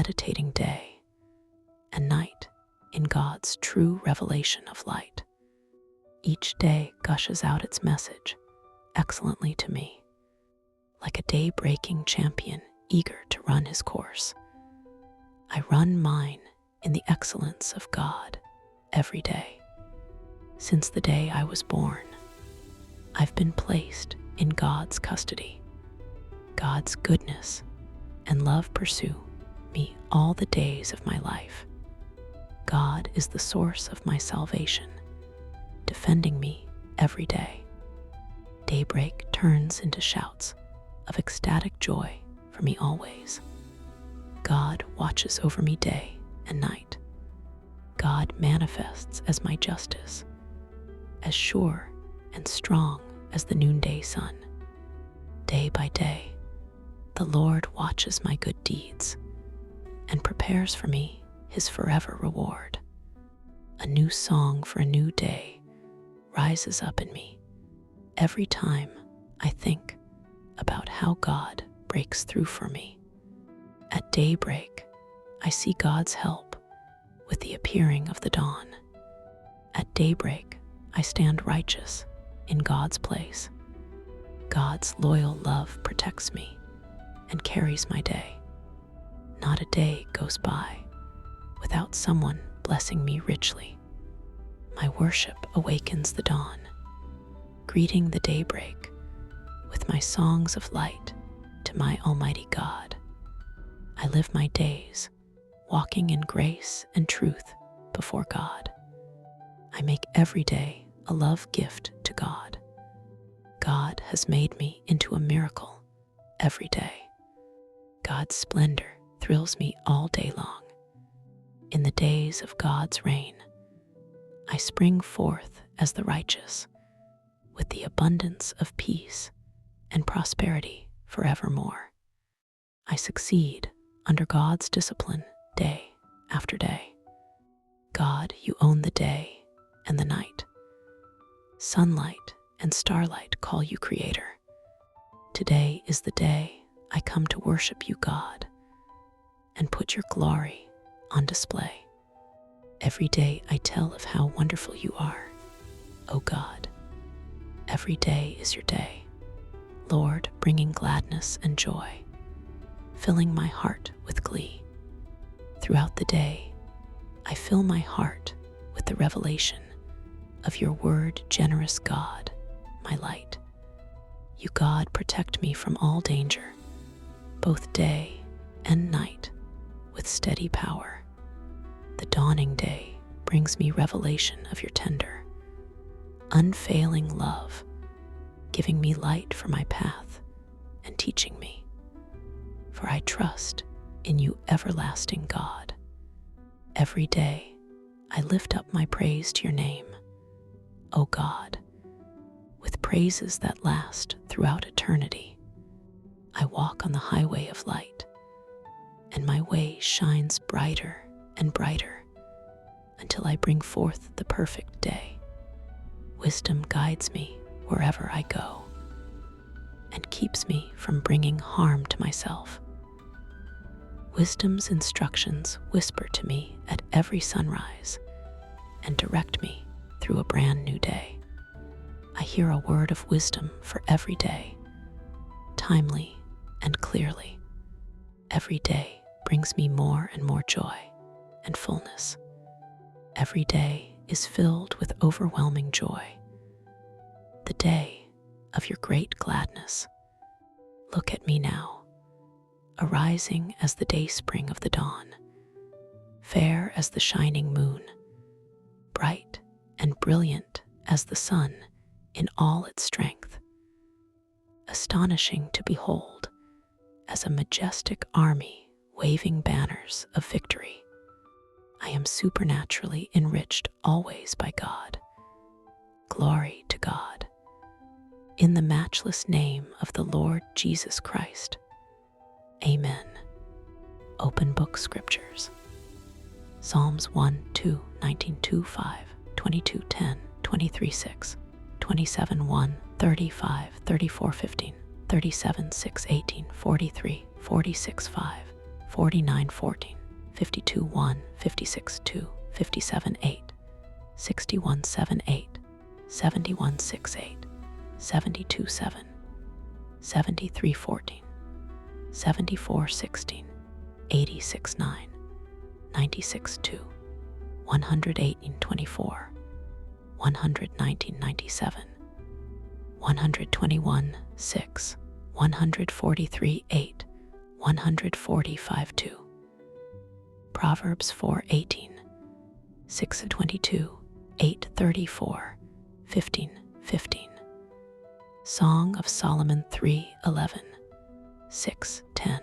meditating day and night in God's true revelation of light. Each day gushes out its message excellently to me, like a day-breaking champion eager to run his course. I run mine in the excellence of God every day. Since the day I was born, I've been placed in God's custody. God's goodness and love pursue me all the days of my life. God is the source of my salvation, defending me every day. Daybreak turns into shouts of ecstatic joy for me always. God watches over me day and night. God manifests as my justice, as sure and strong as the noonday sun. Day by day, the Lord watches my good deeds and prepares for me his forever reward. A new song for a new day rises up in me every time I think about how God breaks through for me. At daybreak, I see God's help with the appearing of the dawn. At daybreak, I stand righteous in God's place. God's loyal love protects me and carries my day. Not a day goes by without someone blessing me richly. My worship awakens the dawn, greeting the daybreak with my songs of light to my Almighty God. I live my days walking in grace and truth before God. I make every day a love gift to God. God has made me into a miracle every day. God's splendor thrills me all day long. In the days of God's reign, I spring forth as the righteous, with the abundance of peace and prosperity forevermore. I succeed under God's discipline day after day. God, you own the day and the night. Sunlight and starlight call you Creator. Today is the day I come to worship you, God, and put your glory on display. Every day I tell of how wonderful you are, O God. Every day is your day, Lord, bringing gladness and joy, filling my heart with glee. Throughout the day, I fill my heart with the revelation of your word, generous God, my light. You, God, protect me from all danger, both day and night, with steady power. The dawning day brings me revelation of your tender, unfailing love, giving me light for my path and teaching me. For I trust in you, everlasting God. Every day I lift up my praise to your name, O God, with praises that last throughout eternity. I walk on the highway of light, and my way shines brighter and brighter until I bring forth the perfect day. Wisdom guides me wherever I go and keeps me from bringing harm to myself. Wisdom's instructions whisper to me at every sunrise and direct me through a brand new day. I hear a word of wisdom for every day, timely and clearly. Every day brings me more and more joy and fullness. Every day is filled with overwhelming joy, the day of your great gladness. Look at me now, arising as the dayspring of the dawn, fair as the shining moon, bright and brilliant as the sun in all its strength, astonishing to behold as a majestic army waving banners of victory. I am supernaturally enriched always by God. Glory to God. In the matchless name of the Lord Jesus Christ. Amen. Open Book Scriptures. Psalms 1, 2, 19, 2, 5, 22, 10, 23, 6, 27, 1, 35, 34, 15, 37, 6, 18, 43, 46, 5, 49:14, 52:1, 56:2, 57:8, 61:7:8, 71:6:8, 72:7, 73:14, 74:16, 86:9, 96:2, 118:24, 119:97, 121:6, 143:8, 145:2. Proverbs 4:18, 6:22, 8:34, 15:15. Song of Solomon 3:11, 6:10.